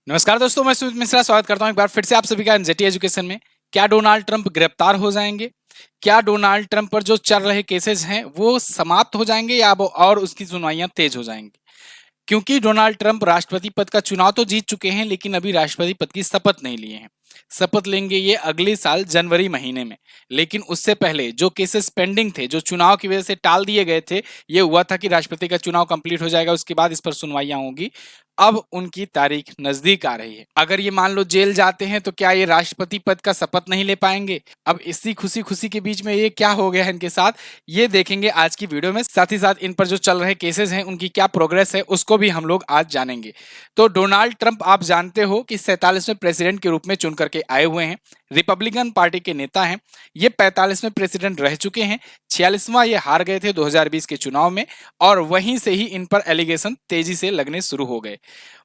नमस्कार दोस्तों, मैं सुमित मिश्रा स्वागत करता हूं एक बार फिर से आप सभी का एनजेटी एजुकेशन में। क्या डोनाल्ड ट्रंप गिरफ्तार हो जाएंगे? क्या डोनाल्ड ट्रंप पर जो चल रहे केसेस हैं वो समाप्त हो जाएंगे या वो और उसकी सुनवाइयां तेज हो जाएंगी? क्योंकि डोनाल्ड ट्रंप राष्ट्रपति पद का चुनाव तो जीत चुके हैं लेकिन अभी राष्ट्रपति पद की शपथ नहीं लिए हैं। शपथ लेंगे ये अगले साल जनवरी महीने में। लेकिन उससे पहले जो केसेस पेंडिंग थे, जो चुनाव की वजह से टाल दिए गए थे, ये हुआ था कि राष्ट्रपति का चुनाव कंप्लीट हो जाएगा, उसके बाद इस पर सुनवाइयां होंगी। अब उनकी तारीख नजदीक आ रही है। अगर ये मान लो जेल जाते हैं तो क्या ये राष्ट्रपति पद का शपथ नहीं ले पाएंगे? अब इसी खुशी खुशी के बीच में ये क्या हो गया है इनके साथ, ये देखेंगे आज की वीडियो में। साथ ही साथ इन पर जो चल रहे केसेस हैं उनकी क्या प्रोग्रेस है उसको भी हम लोग आज जानेंगे। तो डोनाल्ड ट्रंप आप जानते हो कि 47वें प्रेसिडेंट के रूप में चुन करके आए हुए हैं, रिपब्लिकन पार्टी के नेता हैं। ये 45वें प्रेसिडेंट रह चुके हैं। 46वां ये हार गए थे 2020 के चुनाव में और वहीं से ही इन पर एलिगेशन तेजी से लगने शुरू हो गए।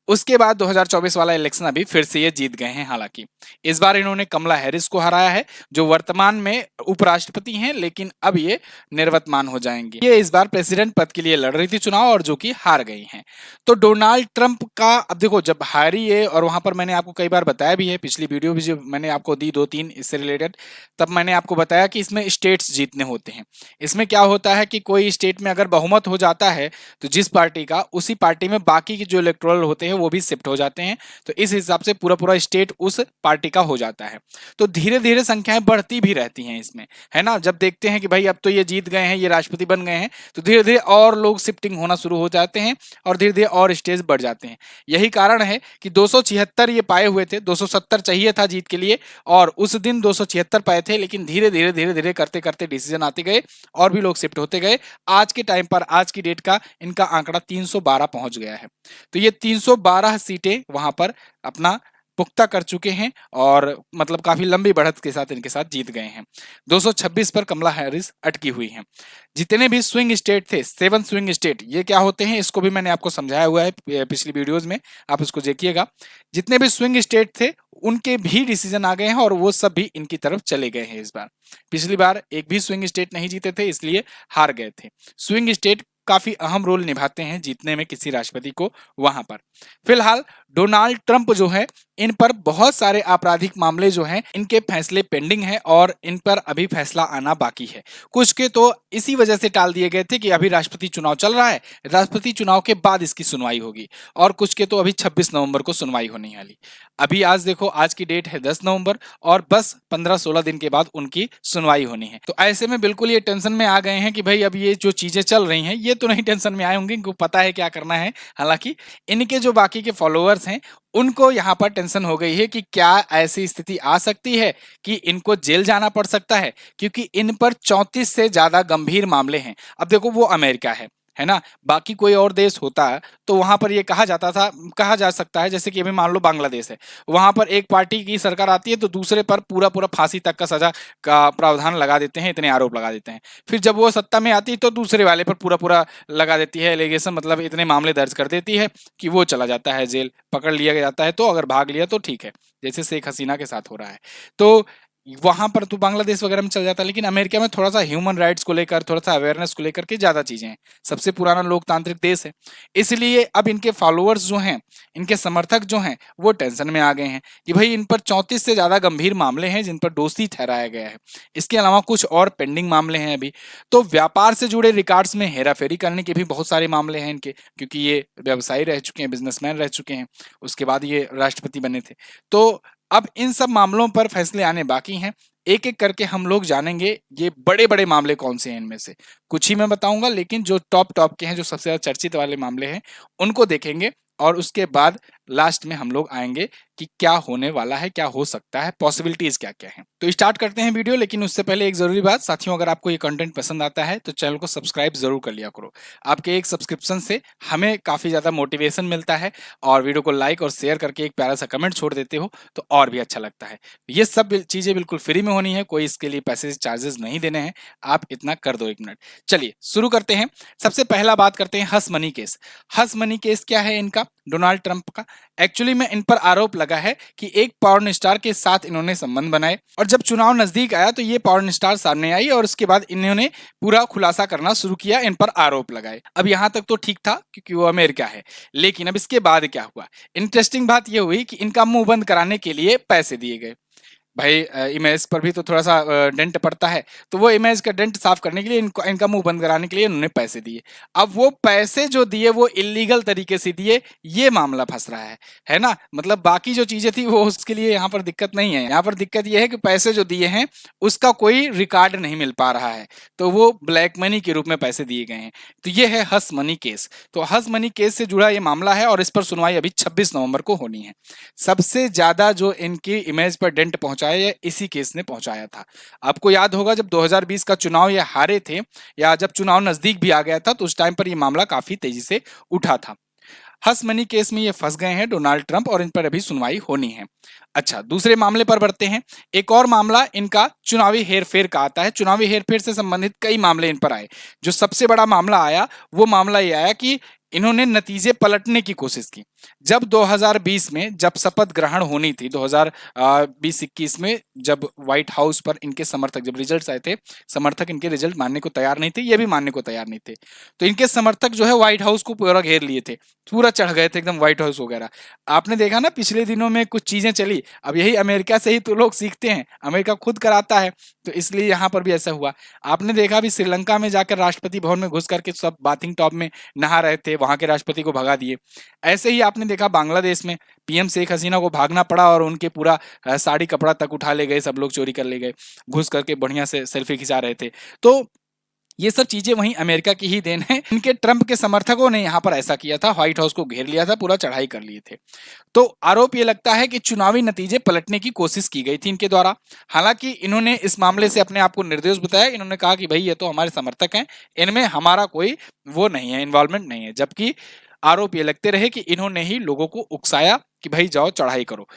उसके बाद 2024 वाला इलेक्शन अभी फिर से ये जीत गए हैं। हालांकि इस बार इन्होंने कमला हैरिस को हराया है, जो वर्तमान में उपराष्ट्रपति हैं, लेकिन अब ये निर्वतमान हो जाएंगी। ये इस बार प्रेसिडेंट पद के लिए लड़ रही थी चुनाव और जो कि हार गई हैं। तो डोनाल्ड ट्रंप का अब देखो, जब हारी है और वहां पर मैंने आपको कई बार बताया भी है, पिछली वीडियो भी जो मैंने आपको दी 2-3 इससे रिलेटेड, तब मैंने आपको बताया कि इसमें स्टेट्स जीतने होते हैं। इसमें क्या होता है कि कोई स्टेट में अगर बहुमत हो जाता है तो जिस पार्टी का, उसी पार्टी में बाकी के जो इलेक्टोरल होते हैं वो भी शिफ्ट हो जाते हैं। तो इस हिसाब से पूरा पूरा स्टेट उस पार्टी का हो जाता है। तो धीरे धीरे संख्याएं बढ़ती भी रहती हैं इसमें, है ना। जब देखते हैं कि भाई अब तो ये जीत गए हैं, ये राष्ट्रपति बन गए हैं, तो धीरे धीरे और लोग शिफ्टिंग होना शुरू हो जाते हैं और धीरे धीरे और स्टेज बढ़ जाते हैं। यही कारण है कि 276 ये पाए हुए थे, 270 चाहिए था जीत के लिए, और उस दिन 276 पाए थे। लेकिन धीरे धीरे करते करते डिसीजन आते गए और भी लोग शिफ्ट होते गए। आज के टाइम पर, आज की डेट का इनका आंकड़ा 312 पहुंच गया है। तो ये 312 सीटें वहां पर अपना पुख्ता कर चुके हैं और मतलब काफी लंबी बढ़त के साथ इनके साथ जीत गए हैं। 226 पर कमला हैरिस अटकी हुई हैं। जितने भी स्विंग स्टेट थे, 7 स्विंग स्टेट, ये क्या होते हैं इसको भी मैंने आपको समझाया हुआ है पिछली वीडियोस में, आप उसको देखिएगा। जितने भी स्विंग स्टेट थे उनके भी डिसीजन आ गए हैं और वो सब भी इनकी तरफ चले गए हैं इस बार। पिछली बार एक भी स्विंग स्टेट नहीं जीते थे, इसलिए हार गए थे। स्विंग स्टेट काफी अहम रोल निभाते हैं जीतने में किसी राष्ट्रपति को वहां पर। फिलहाल डोनाल्ड ट्रंप जो है, इन पर बहुत सारे आपराधिक मामले जो हैं, इनके फैसले पेंडिंग हैं और इन पर अभी फैसला आना बाकी है। कुछ के तो इसी वजह से टाल दिए गए थे कि अभी राष्ट्रपति चुनाव चल रहा है, राष्ट्रपति चुनाव के बाद इसकी सुनवाई होगी, और कुछ के तो अभी 26 नवंबर को सुनवाई होने वाली। अभी आज देखो, आज की डेट है 10 नवंबर और बस 15-16 दिन के बाद उनकी सुनवाई होनी है। तो ऐसे में बिल्कुल ये टेंशन में आ गए हैं कि भाई अब ये जो चीजें चल रही हैं, ये तो नहीं टेंशन में आए होंगे, इनको पता है क्या करना है। हालांकि इनके जो बाकी के फॉलोअर्स हैं उनको यहाँ पर टेंशन हो गई है कि क्या ऐसी स्थिति आ सकती है कि इनको जेल जाना पड़ सकता है, क्योंकि इन पर 34 से ज्यादा गंभीर मामले हैं। अब देखो, वो अमेरिका है ना। बाकी कोई और देश होता है तो वहां पर ये कहा जा सकता है, जैसे कि अभी मान लो बांग्लादेश है, वहां पर एक पार्टी की सरकार आती है तो दूसरे पर पूरा पूरा फांसी तक का सजा का प्रावधान लगा देते हैं, इतने आरोप लगा देते हैं। फिर जब वो सत्ता में आती है तो दूसरे वाले पर पूरा पूरा लगा देती है एलिगेशन, मतलब इतने मामले दर्ज कर देती है कि वो चला जाता है जेल, पकड़ लिया जाता है तो अगर भाग लिया तो ठीक है, जैसे शेख हसीना के साथ हो रहा है। तो वहां पर तो बांग्लादेश वगैरह में चल जाता है, लेकिन अमेरिका में थोड़ा सा ह्यूमन राइट्स को लेकर, थोड़ा सा अवेयरनेस को लेकर के ज्यादा चीजें हैं। सबसे पुराना लोकतांत्रिक देश है, इसलिए अब इनके फॉलोअर्स जो हैं, इनके समर्थक जो हैं, वो टेंशन में आ गए हैं कि भाई इन पर 34 से ज्यादा गंभीर मामले हैं जिन पर दोषी ठहराया गया है। इसके अलावा कुछ और पेंडिंग मामले हैं अभी। तो व्यापार से जुड़े रिकॉर्ड्स में हेराफेरी करने के भी बहुत सारे मामले हैं इनके, क्योंकि ये व्यवसायी रह चुके हैं, बिजनेसमैन रह चुके हैं, उसके बाद ये राष्ट्रपति बने थे। तो अब इन सब मामलों पर फैसले आने बाकी हैं। एक एक करके हम लोग जानेंगे ये बड़े बड़े मामले कौन से हैं। इनमें से कुछ ही मैं बताऊंगा, लेकिन जो टॉप टॉप के हैं, जो सबसे ज्यादा चर्चित वाले मामले हैं, उनको देखेंगे और उसके बाद लास्ट में हम लोग आएंगे कि क्या होने वाला है, क्या हो सकता है, पॉसिबिलिटीज क्या क्या है। तो स्टार्ट करते हैं वीडियो, लेकिन उससे पहले एक जरूरी बात साथियों, अगर आपको ये कंटेंट पसंद आता है तो चैनल को सब्सक्राइब जरूर कर लिया करो। आपके एक सब्सक्रिप्शन से हमें काफी ज्यादा मोटिवेशन मिलता है, और वीडियो को लाइक और शेयर करके एक प्यारा सा कमेंट छोड़ देते हो तो और भी अच्छा लगता है। ये सब चीजें बिल्कुल फ्री में होनी है, कोई इसके लिए पैसे चार्जेस नहीं देने हैं, आप इतना कर दो। 1 मिनट, चलिए शुरू करते हैं। सबसे पहला बात करते हैं हस मनी केस। हस मनी केस क्या है इनका, डोनाल्ड ट्रंप का? एक्चुअली में इन पर आरोप लगा है कि एक पॉर्न स्टार के साथ इन्होंने संबंध बनाए और जब चुनाव नजदीक आया तो ये पॉर्न स्टार सामने आई और उसके बाद इन्होंने पूरा खुलासा करना शुरू किया, इन पर आरोप लगाए। अब यहाँ तक तो ठीक था क्योंकि वो अमेरिका है, लेकिन अब इसके बाद क्या हुआ? इंटरेस्टिंग बात यह हुई कि इनका मुंह बंद कराने के लिए पैसे दिए गए। भाई इमेज पर भी तो थोड़ा सा डेंट पड़ता है, तो वो इमेज का डेंट साफ करने के लिए इनका मुंह बंद कराने के लिए उन्होंने पैसे दिए। अब वो पैसे जो दिए वो इलीगल तरीके से दिए, ये मामला फंस रहा है ना? मतलब बाकी जो चीजें थी वो उसके लिए यहाँ पर दिक्कत नहीं है। यहाँ पर दिक्कत ये है कि पैसे जो दिए हैं उसका कोई रिकॉर्ड नहीं मिल पा रहा है, तो वो ब्लैक मनी के रूप में पैसे दिए गए हैं। तो ये है हस मनी केस। तो हस मनी केस से जुड़ा ये मामला है और इस पर सुनवाई अभी 26 नवंबर को होनी है। सबसे ज्यादा जो इनकी इमेज पर डेंट पहुंचाया ये इसी केस ने पहुंचाया था। आपको याद होगा जब 2020 का चुनाव ये हारे थे या जब चुनाव नजदीक भी आ गया था तो उस टाइम पर ये मामला काफी तेजी से उठा था। हस मनी केस में ये फंस गए हैं डोनाल्ड ट्रंप और इन पर अभी सुनवाई होनी है। अच्छा, दूसरे मामले पर बढ़ते हैं। एक और मामला इनका चुनावी हेरफेर का आता है। चुनावी हेरफेर से संबंधित कई मामले इन पर आए। जो सबसे बड़ा मामला आया वो मामला ये आया कि इन्होंने नतीजे पलटने की कोशिश की। जब 2020 में जब शपथ ग्रहण होनी थी 2020-21 में, जब व्हाइट हाउस पर इनके समर्थक जब रिजल्ट्स आए थे, समर्थक इनके रिजल्ट मानने को तैयार नहीं थे, ये भी मानने को तैयार नहीं थे, तो इनके समर्थक जो है व्हाइट हाउस को पूरा घेर लिए थे, पूरा चढ़ गए थे एकदम व्हाइट हाउस वगैरह। आपने देखा ना पिछले दिनों में कुछ चीजें चली, अब यही अमेरिका से ही तो लोग सीखते हैं, अमेरिका खुद कराता है, तो इसलिए यहाँ पर भी ऐसा हुआ। आपने देखा भी श्रीलंका में जाकर राष्ट्रपति भवन में घुस करके सब बाथिंग टॉप में नहा रहे थे, वहां के राष्ट्रपति को भगा दिए। ऐसे ही आपने देखा बांग्लादेश में पीएम शेख हसीना को भागना पड़ा और उनके पूरा साड़ी कपड़ा तक उठा ले गए, सब लोग चोरी कर ले गए, घुस करके बढ़िया से सेल्फी खिंचा रहे थे। तो ये सब चीजें वहीं अमेरिका की ही देन है। इनके ट्रंप के समर्थकों ने यहाँ पर ऐसा किया था, व्हाइट हाउस को घेर लिया था, पूरा चढ़ाई कर लिए थे। तो आरोप ये लगता है कि चुनावी नतीजे पलटने की कोशिश की गई थी इनके द्वारा। हालांकि इन्होंने इस मामले से अपने आप को निर्दोष बताया। इन्होंने कहा कि भाई ये तो हमारे समर्थक हैं, इनमें हमारा कोई वो नहीं है, इन्वॉल्वमेंट नहीं है। जबकि आरोप ये लगते रहे कि इन्होंने ही लोगों को उकसाया कि भाई जाओ चढ़ाई करो।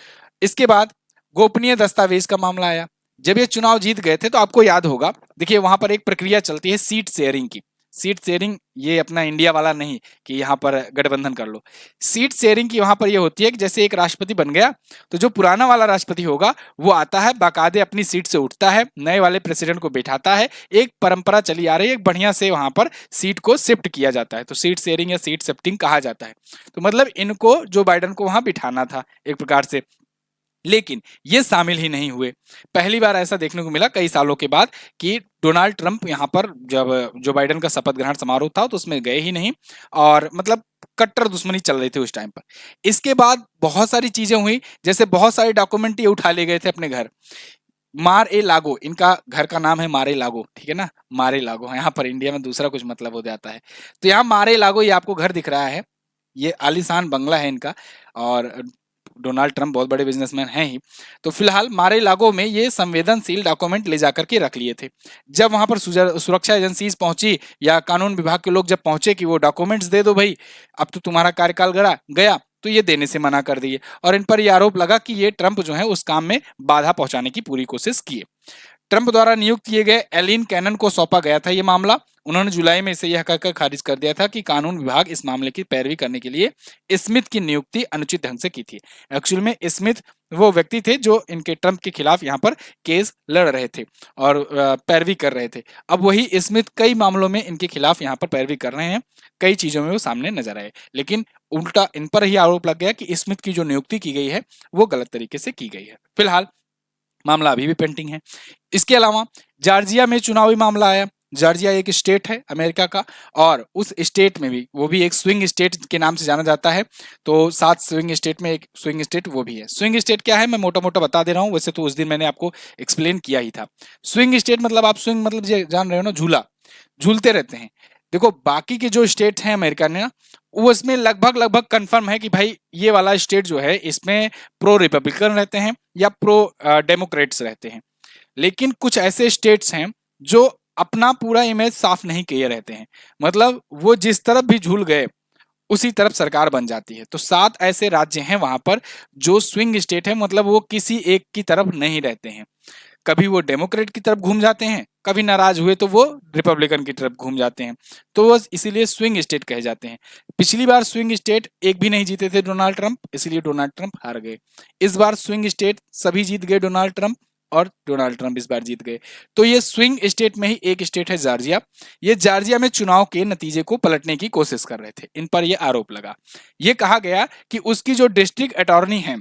इसके बाद गोपनीय दस्तावेज का मामला आया। जब ये चुनाव जीत गए थे तो आपको याद होगा, देखिए वहां पर एक प्रक्रिया चलती है सीट शेयरिंग की। सीट शेयरिंग ये अपना इंडिया वाला नहीं कि यहाँ पर गठबंधन कर लो। सीट शेयरिंग की वहां पर ये होती है कि जैसे एक राष्ट्रपति बन गया तो जो पुराना वाला राष्ट्रपति होगा वो आता है, बाकायदे अपनी सीट से उठता है, नए वाले प्रेसिडेंट को बैठाता है। एक परंपरा चली आ रही है, एक बढ़िया से वहां पर सीट को शिफ्ट किया जाता है, तो सीट शेयरिंग या सीट शिफ्टिंग कहा जाता है। तो मतलब इनको जो बाइडेन को वहां बिठाना था एक प्रकार से, लेकिन ये शामिल ही नहीं हुए। पहली बार ऐसा देखने को मिला कई सालों के बाद कि डोनाल्ड ट्रंप यहाँ पर जब जो बाइडेन का शपथ ग्रहण समारोह था तो उसमें गए ही नहीं, और मतलब कट्टर दुश्मनी चल रही थी उस टाइम पर। इसके बाद बहुत सारी चीजें हुई, जैसे बहुत सारे डॉक्यूमेंट ये उठा ले गए थे अपने घर। मार ए लागो, इनका घर का नाम है मारे लागो, ठीक है ना, मारे लागो। यहाँ पर इंडिया में दूसरा कुछ मतलब हो जाता है। तो यहाँ मारे लागो, ये आपको घर दिख रहा है, ये आलीशान बंगला है इनका, और डोनाल्ड ट्रंप बहुत बड़े बिजनेसमैन हैं ही। तो फिलहाल मारे लागो में ये संवेदनशील डॉक्यूमेंट ले जाकर के रख लिए थे। जब वहां पर सुरक्षा एजेंसीज पहुंची या कानून विभाग के लोग जब पहुंचे कि वो डॉक्यूमेंट्स दे दो भाई, अब तो तुम्हारा कार्यकाल गया, तो ये देने से मना कर दिए। और इन पर यह आरोप लगा कि ये ट्रंप जो है उस काम में बाधा पहुंचाने की पूरी कोशिश किए। ट्रंप द्वारा नियुक्त किए गए एलिन कैनन को सौंपा गया था ये मामला। उन्होंने जुलाई में इसे यह कहकर खारिज कर दिया था कि कानून विभाग इस मामले की पैरवी करने के लिए स्मिथ की नियुक्ति अनुचित ढंग से की थी। एक्चुअल में स्मिथ वो व्यक्ति थे जो इनके ट्रंप के खिलाफ यहाँ पर केस लड़ रहे थे और पैरवी कर रहे थे। अब वही स्मिथ कई मामलों में इनके खिलाफ यहाँ पर पैरवी कर रहे हैं, कई चीजों में वो सामने नजर आए, लेकिन उल्टा इन पर ही आरोप लग गया कि स्मिथ की जो नियुक्ति की गई है वो गलत तरीके से की गई है। फिलहाल मामला अभी भी पेंडिंग है। इसके अलावा जॉर्जिया में चुनावी मामला आया। जॉर्जिया एक स्टेट है अमेरिका का, और उस स्टेट में भी वो भी एक स्विंग स्टेट के नाम से जाना जाता है। तो 7 स्विंग स्टेट में एक स्विंग स्टेट वो भी है। स्विंग स्टेट क्या है मैं मोटा मोटा बता दे रहा हूँ, वैसे तो उस दिन मैंने आपको एक्सप्लेन किया ही था। स्विंग स्टेट मतलब आप स्विंग मतलब जान रहे हो ना, झूला, झूलते रहते हैं। देखो बाकी के जो स्टेट हैं अमेरिका ने, वो इसमें लगभग कंफर्म है कि भाई ये वाला स्टेट जो है इसमें प्रो रिपब्लिकन रहते हैं या प्रो डेमोक्रेट्स रहते हैं। लेकिन कुछ ऐसे स्टेट्स हैं जो अपना पूरा इमेज साफ नहीं किए रहते हैं, मतलब वो जिस तरफ भी झूल गए उसी तरफ सरकार बन जाती है। तो 7 ऐसे राज्य हैं वहां पर जो स्विंग स्टेट है, मतलब वो किसी एक की तरफ नहीं रहते हैं। कभी वो डेमोक्रेट की तरफ घूम जाते हैं, कभी नाराज हुए तो वो रिपब्लिकन की तरफ घूम जाते हैं। तो वो इसीलिए स्विंग स्टेट कहे जाते हैं। पिछली बार स्विंग स्टेट एक भी नहीं जीते थे डोनाल्ड ट्रंप, इसलिए डोनाल्ड ट्रंप हार गए। इस बार स्विंग स्टेट सभी जीत गए डोनाल्ड ट्रंप, और डोनाल्ड ट्रंप इस बार जीत गए। तो ये स्विंग स्टेट में ही एक स्टेट है जॉर्जिया। ये जॉर्जिया में चुनाव के नतीजे को पलटने की कोशिश कर रहे थे, इन पर यह आरोप लगा। ये कहा गया कि उसकी जो डिस्ट्रिक्ट अटॉर्नी है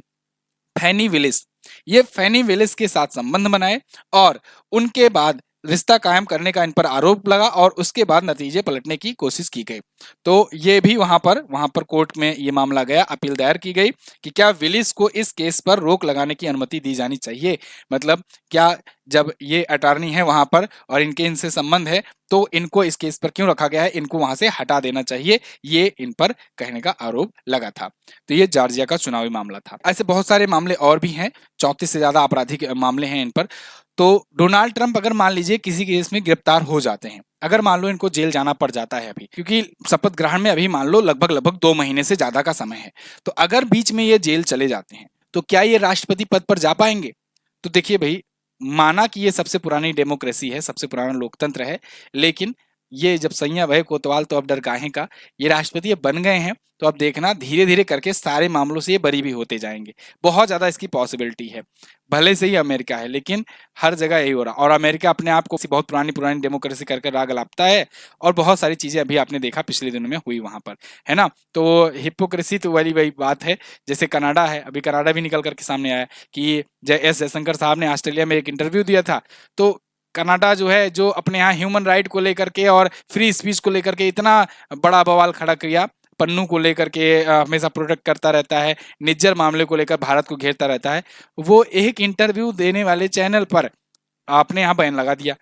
फैनी विलिस, ये फैनी विलिस के साथ संबंध बनाए और उनके बाद रिश्ता कायम करने का इन पर आरोप लगा और उसके बाद नतीजे पलटने की कोशिश की गई। तो ये भी वहां पर कोर्ट में ये मामला गया, अपील दायर की गई कि क्या विलिस को इस केस पर रोक लगाने की अनुमति दी जानी चाहिए। मतलब क्या जब ये अटॉर्नी है वहां पर और इनके इनसे संबंध है तो इनको इस केस पर क्यों रखा गया है, इनको वहां से हटा देना चाहिए, ये इन पर कहने का आरोप लगा था। तो ये जॉर्जिया का चुनावी मामला था। ऐसे बहुत सारे मामले और भी हैं, 34 से ज्यादा आपराधिक मामले हैं इन पर। तो डोनाल्ड ट्रंप अगर मान लीजिए किसी केस में गिरफ्तार हो जाते हैं, अगर मान लो इनको जेल जाना पड़ जाता है अभी, क्योंकि शपथ ग्रहण में अभी मान लो लगभग 2 महीने से ज्यादा का समय है, तो अगर बीच में ये जेल चले जाते हैं तो क्या ये राष्ट्रपति पद पर जा पाएंगे? तो देखिए भाई, माना कि ये सबसे पुरानी डेमोक्रेसी है, सबसे पुराना लोकतंत्र है, लेकिन ये जब सैया भय कोतवाल तो अब डर काहे का, ये राष्ट्रपति अब बन गए हैं तो अब देखना धीरे धीरे करके सारे मामलों से ये बरी भी होते जाएंगे। बहुत ज्यादा इसकी पॉसिबिलिटी है। भले से ही अमेरिका है लेकिन हर जगह यही हो रहा, और अमेरिका अपने आप को बहुत पुरानी पुरानी डेमोक्रेसी करके राग लापता है, और बहुत सारी चीजें अभी आपने देखा पिछले दिनों में हुई वहां पर, है ना। तो हिपोक्रेसी तो वाली वही बात है। जैसे कनाडा है, अभी कनाडा भी निकल करके सामने आया कि जयशंकर साहब ने ऑस्ट्रेलिया में एक इंटरव्यू दिया था, तो कनाडा जो है, जो अपने यहाँ ह्यूमन राइट को लेकर के और फ्री स्पीच को लेकर के इतना बड़ा बवाल खड़ा किया, पन्नू को लेकर के हमेशा प्रोटेक्ट करता रहता है, निज्जर मामले को लेकर भारत को घेरता रहता है, वो एक इंटरव्यू देने वाले चैनल पर आपने यहाँ बैन लगा दिया।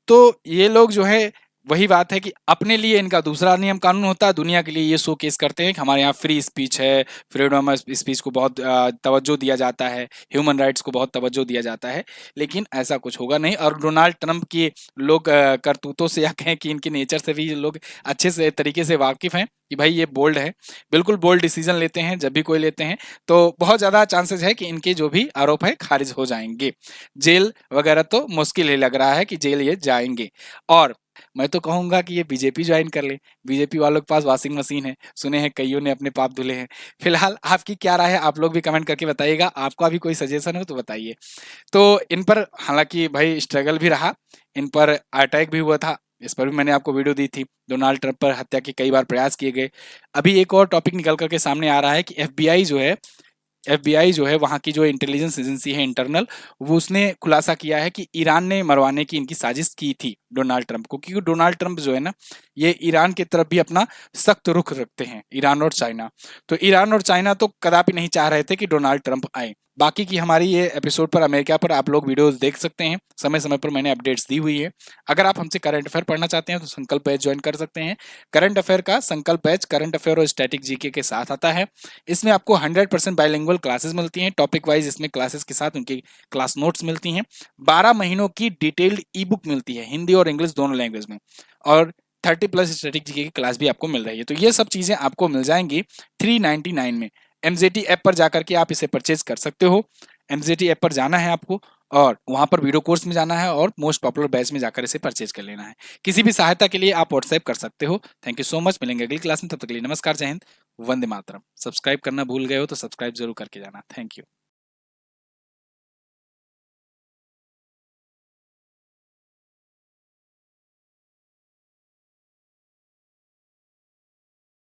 तो ये लोग जो है, वही बात है कि अपने लिए इनका दूसरा नियम कानून होता है, दुनिया के लिए ये शो केस करते हैं कि हमारे यहाँ फ्री स्पीच है, फ्रीडम ऑफ स्पीच को बहुत तवज्जो दिया जाता है, ह्यूमन राइट्स को बहुत तवज्जो दिया जाता है, लेकिन ऐसा कुछ होगा नहीं। और डोनाल्ड ट्रंप की लोग करतूतों से या कहें कि इनके नेचर से भी लोग अच्छे से तरीके से वाकिफ हैं कि भाई ये बोल्ड है, बिल्कुल बोल्ड डिसीजन लेते हैं जब भी कोई लेते हैं, तो बहुत ज़्यादा चांसेस है कि इनके जो भी आरोप है खारिज हो जाएंगे। जेल वगैरह तो मुश्किल ही लग रहा है कि जेल ये जाएंगे। और मैं तो कहूंगा कि ये बीजेपी ज्वाइन कर ले, बीजेपी वालों के पास वॉशिंग मशीन है, सुने हैं कईयों ने अपने पाप धुले हैं। फिलहाल आपकी क्या राय है, आप लोग भी कमेंट करके बताइएगा, आपका भी कोई सजेशन हो तो बताइए। तो इन पर हालांकि भाई स्ट्रगल भी रहा, इन पर अटैक भी हुआ था, इस पर भी मैंने आपको वीडियो दी थी। डोनाल्ड ट्रंप पर हत्या के कई बार प्रयास किए गए। अभी एक और टॉपिक निकल करके सामने आ रहा है कि एफबीआई जो है वहाँ की जो इंटेलिजेंस एजेंसी है इंटरनल, वो उसने खुलासा किया है कि ईरान ने मरवाने की इनकी साजिश की थी डोनाल्ड ट्रंप को, क्योंकि डोनाल्ड ट्रंप जो है ना, ये ईरान की तरफ भी अपना सख्त रुख रखते हैं, ईरान और चाइना। तो ईरान और चाइना तो कदापि नहीं चाह रहे थे कि डोनाल्ड ट्रंप आए। बाकी की हमारी ये एपिसोड पर अमेरिका पर आप लोग वीडियोस देख सकते हैं, समय समय पर मैंने अपडेट्स दी हुई है। अगर आप हमसे करंट अफेयर पढ़ना चाहते हैं तो संकल्प बैच ज्वाइन कर सकते हैं। करंट अफेयर का संकल्प बैच करंट अफेयर और स्टैटिक जीके के साथ आता है। इसमें आपको 100% बाइलिंगुअल क्लासेस मिलती हैं, टॉपिक वाइज इसमें क्लासेस के साथ उनकी क्लास नोट्स मिलती हैं। 12 महीनों की डिटेल्ड ई बुक मिलती है, हिंदी और इंग्लिश दोनों लैंग्वेज में, और 30+ स्टैटिक जीके की क्लास भी आपको मिल रही है। तो ये सब चीजें आपको मिल जाएंगी 399 में। एमजेटी ऐप पर जाकर के आप इसे परचेज कर सकते हो। एमजेटी ऐप पर जाना है आपको और वहां पर वीडियो कोर्स में जाना है और मोस्ट पॉपुलर बैच में जाकर इसे परचेज कर लेना है। किसी भी सहायता के लिए आप व्हाट्सएप कर सकते हो। थैंक यू सो मच, मिलेंगे अगली क्लास में, तब तक के लिए नमस्कार, जय हिंद, वंदे मातरम। सब्सक्राइब करना भूल गए हो तो सब्सक्राइब जरूर करके जाना। Thank you.